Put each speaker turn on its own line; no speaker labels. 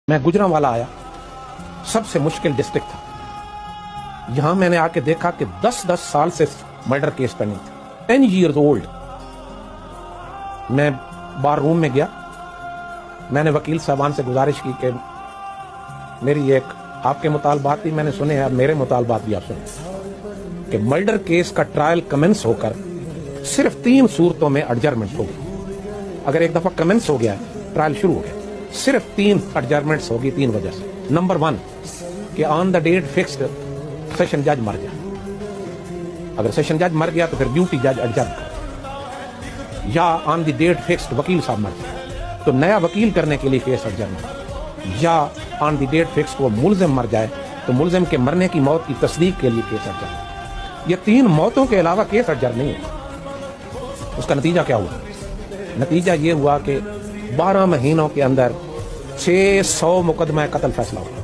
میں گجرانوالا آیا، سب سے مشکل ڈسٹرکٹ تھا۔ یہاں میں نے آ کے دیکھا کہ 10 سال سے مرڈر کیس پینڈنگ تھے، 10 years old۔ میں بار روم میں گیا، میں نے وکیل صاحبان سے گزارش کی کہ میری ایک آپ کے مطالبات بھی میں نے سنے ہیں، اب میرے مطالبات بھی آپ سنیں کہ مرڈر کیس کا ٹرائل کمنس ہو کر صرف 3 صورتوں میں ایڈجرمنٹ ہوگی۔ اگر ایک دفعہ کمنس ہو گیا، ٹرائل شروع ہو گیا، صرف 3 ایڈجرمنٹس ہوگی 3 وجہ سے۔ نمبر 1 کہ آن دا ڈیٹ فکسڈ سیشن جج مر جائے، اگر سیشن جج مر گیا تو پھر ڈیوٹی جج ایڈجرن کرے، یا آن دی ڈیٹ فکسڈ وکیل صاحب مر جائے تو نیا وکیل کرنے کے لیے کیس ایڈجرن کرے، یا آن دی ڈیٹ فکسڈ وہ ملزم مر جائے تو ملزم کے مرنے کی موت کی تصدیق کے لیے کیس ایڈجرن۔ یہ 3 موتوں کے علاوہ کیس ایڈجرن نہیں ہوا۔ اس کا نتیجہ کیا ہوا؟ نتیجہ یہ ہوا کہ 12 مہینوں کے اندر 600 مقدمہ قتل فیصلہ ہوا۔